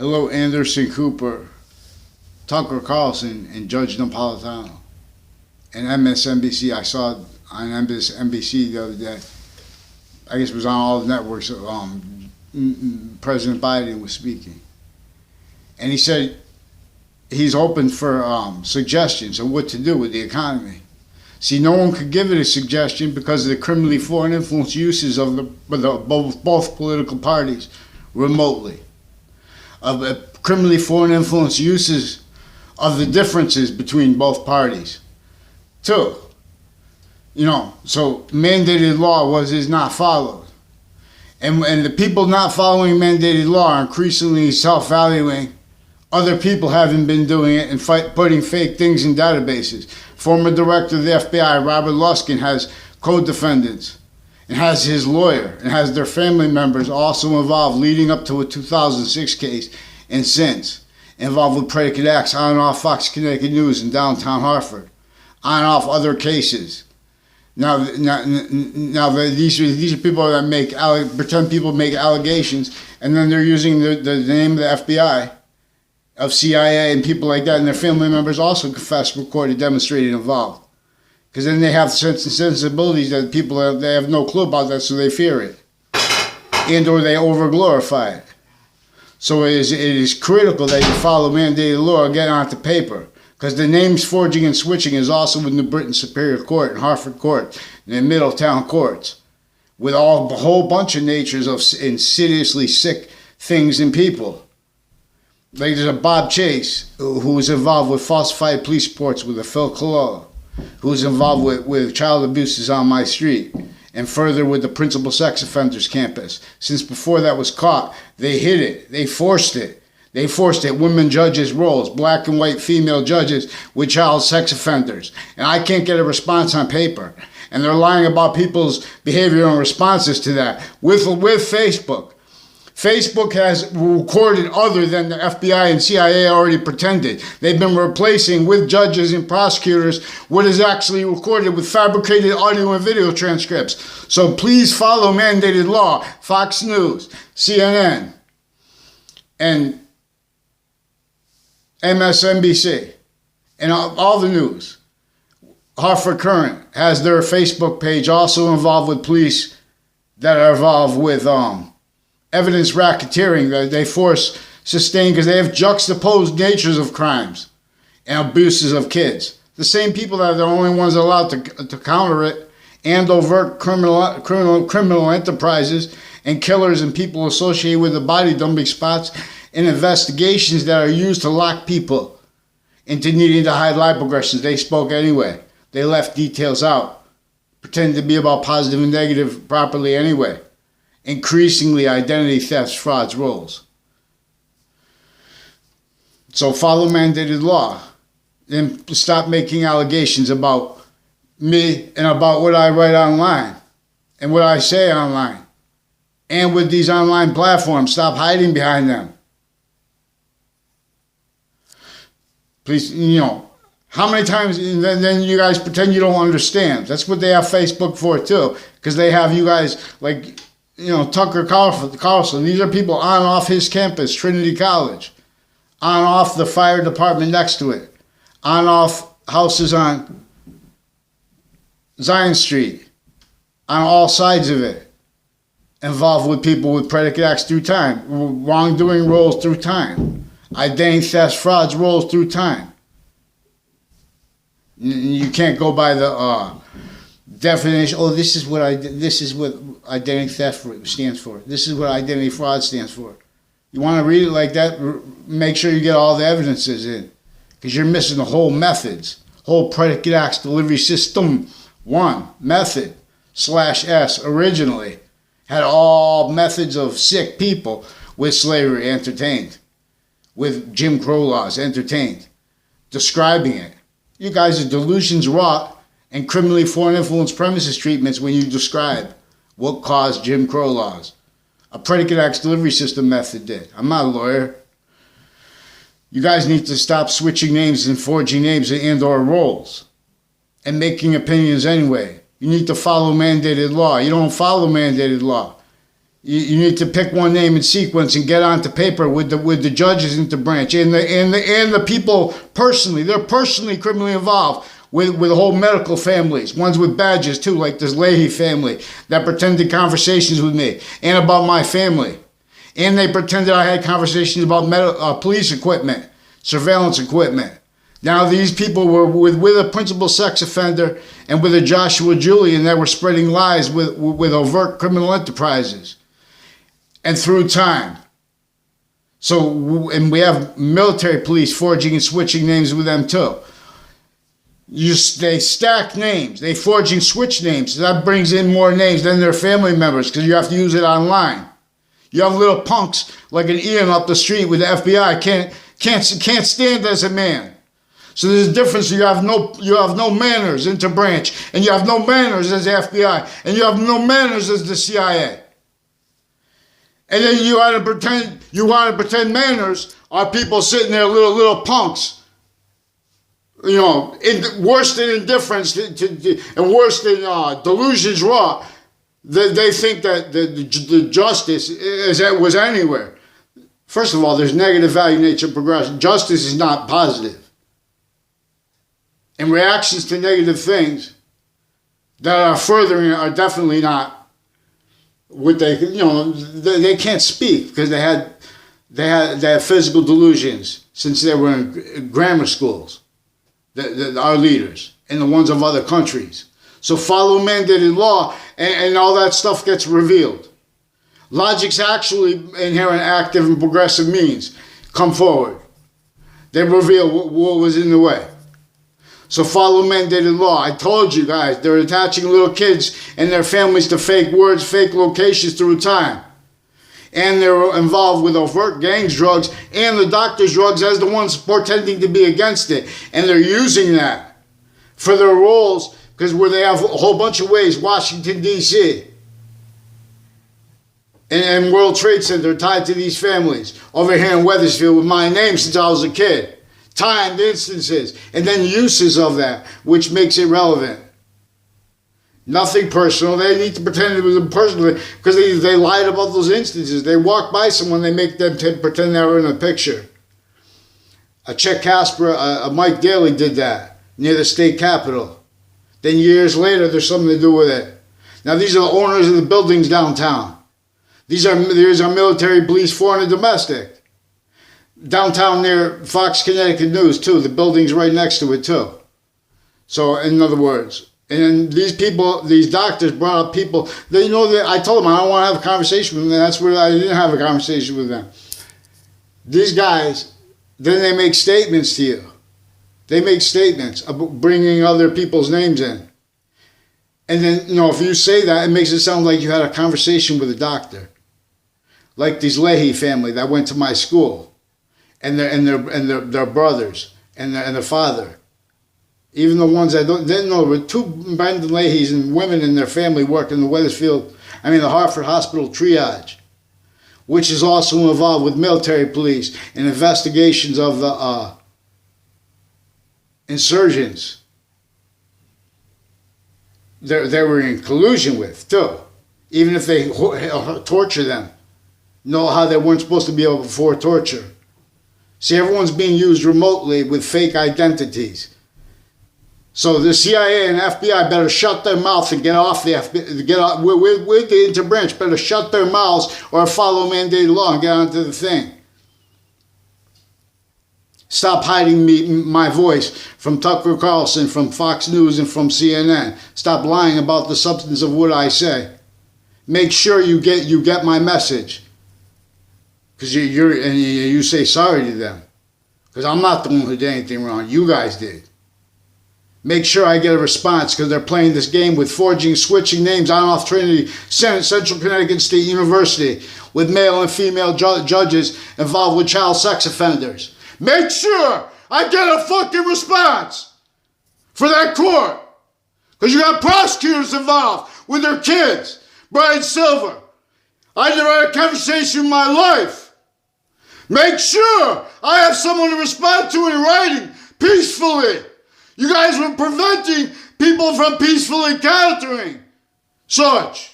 Hello, Anderson Cooper, Tucker Carlson, and Judge Napolitano. And MSNBC, I saw on MSNBC the other day, I guess it was on all the networks, President Biden was speaking. And he said he's open for suggestions of what to do with the economy. See, no one could give it a suggestion because of the criminally foreign influence uses of both political parties remotely. Of criminally foreign influence uses of the differences between both parties. Two, so mandated law is not followed. And the people not following mandated law are increasingly self-valuing other people having been doing it and putting fake things in databases. Former director of the FBI, Robert Luskin, has co-defendants and has his lawyer and has their family members also involved leading up to a 2006 case and since, involved with predicate acts on and off Fox Connecticut News in downtown Hartford, on and off other cases. Now these are people that pretend people make allegations, and then they're using the name of the FBI, of CIA, and people like that, and their family members also confessed, recorded, demonstrated, involved. Because then they have sensibilities that people they have no clue about that, so they fear it, and or they overglorify it. So it is critical that you follow mandated law and get onto paper. Because the names forging and switching is also in the Britain Superior Court and Hartford Court and the Middletown courts, with a whole bunch of natures of insidiously sick things in people. Like there's a Bob Chase who was involved with falsified police reports with a Phil Colella, who was involved with child abuses on my street, and further with the principal sex offenders campus. Since before that was caught, they hid it, they forced it. They forced it, women judges' roles, black and white female judges with child sex offenders. And I can't get a response on paper. And they're lying about people's behavior and responses to that with Facebook. Facebook has recorded other than the FBI and CIA already pretended. They've been replacing with judges and prosecutors what is actually recorded with fabricated audio and video transcripts. So please follow mandated law, Fox News, CNN, and MSNBC, and all the news. Hartford Current has their Facebook page also involved with police that are involved with evidence racketeering that they sustain because they have juxtaposed natures of crimes and abuses of kids. The same people that are the only ones allowed to counter it, and overt criminal enterprises and killers and people associated with the body dumping spots and investigations that are used to lock people into needing to hide life progressions. They spoke anyway. They left details out, pretending to be about positive and negative properly anyway. Increasingly identity thefts, frauds, roles. So follow mandated law. Then stop making allegations about me and about what I write online and what I say online. And with these online platforms, stop hiding behind them. Please, how many times then you guys pretend you don't understand? That's what they have Facebook for too, because they have you guys like, Tucker Carlson. These are people on and off his campus, Trinity College, on and off the fire department next to it, on and off houses on Zion Street, on all sides of it, involved with people with predicate acts through time, wrongdoing rolls through time, identity thefts, frauds rolls through time. You can't go by the definition. Oh, this is what identity theft stands for. This is what identity fraud stands for. You want to read it like that? Make sure you get all the evidences in, because you're missing the whole methods, whole predicate acts delivery system. One method /S originally had all methods of sick people with slavery entertained, with Jim Crow laws entertained, describing it. You guys are delusions wrought and criminally foreign influence premises treatments when you describe what caused Jim Crow laws. A predicate acts delivery system method did. I'm not a lawyer. You guys need to stop switching names and forging names and or roles and making opinions anyway. You need to follow mandated law. You don't follow mandated law. You need to pick one name in sequence and get onto paper with the judges in the branch and the people personally. They're personally criminally involved with the whole medical families. Ones with badges too, like this Leahy family that pretended conversations with me and about my family. And they pretended I had conversations about police equipment, surveillance equipment. Now these people were with a principal sex offender and with a Joshua Julian that were spreading lies with overt criminal enterprises. And through time. So, and we have military police forging and switching names with them too. They stack names. They forge and switch names. So that brings in more names than their family members because you have to use it online. You have little punks like an Ian up the street with the FBI can't stand as a man. So there's a difference. You have no manners into branch, and you have no manners as the FBI, and you have no manners as the CIA. And then you want to pretend manners are people sitting there, little punks. You know, worse than indifference and worse than delusions raw. They think that the justice was anywhere. First of all, there's negative value, nature, progression. Justice is not positive. And reactions to negative things that are furthering are definitely not. They can't speak because they had physical delusions since they were in grammar schools. Our leaders and the ones of other countries. So follow mandated law, and all that stuff gets revealed. Logic's actually inherent, active, and progressive means come forward. They reveal what was in the way. So follow mandated law. I told you guys, they're attaching little kids and their families to fake words, fake locations through time. And they're involved with overt gangs drugs and the doctor's drugs as the ones pretending to be against it. And they're using that for their roles because where they have a whole bunch of ways, Washington, D.C. and World Trade Center tied to these families. Over here in Wethersfield with my name since I was a kid. Timed instances, and then uses of that, which makes it relevant. Nothing personal. They need to pretend it was personal because they lied about those instances. They walk by someone, they make them pretend they were in a picture. A Chet Casper, a Mike Daly did that near the state capitol. Then years later, there's something to do with it. Now these are the owners of the buildings downtown. These are military, police, foreign, and domestic. Downtown near Fox Connecticut News, too. The building's right next to it, too. So, in other words, and these people, these doctors brought up people, they know that I told them I don't want to have a conversation with them. That's where I didn't have a conversation with them. These guys, then they make statements to you. They make statements about bringing other people's names in. And then, if you say that, it makes it sound like you had a conversation with a doctor. Like these Leahy family that went to my school. And their brothers and their father, even the ones that didn't know, with two Brendan Leahys and women in their family work in the the Hartford Hospital triage, which is also involved with military police and investigations of the insurgents. They were in collusion with too, even if they torture them, know how they weren't supposed to be able before torture. See, everyone's being used remotely with fake identities. So the CIA and FBI better shut their mouth and get off the FBI. With the interbranch better shut their mouths or follow mandated law and get onto the thing. Stop hiding my voice from Tucker Carlson, from Fox News, and from CNN. Stop lying about the substance of what I say. Make sure you get my message. Because you say sorry to them. Because I'm not the one who did anything wrong. You guys did. Make sure I get a response because they're playing this game with forging, switching names on off Trinity, Central Connecticut State University with male and female judges involved with child sex offenders. Make sure I get a fucking response for that court. Because you got prosecutors involved with their kids. Brian Silver. I never had a conversation in my life. Make sure I have someone to respond to in writing peacefully. You guys were preventing people from peacefully countering such.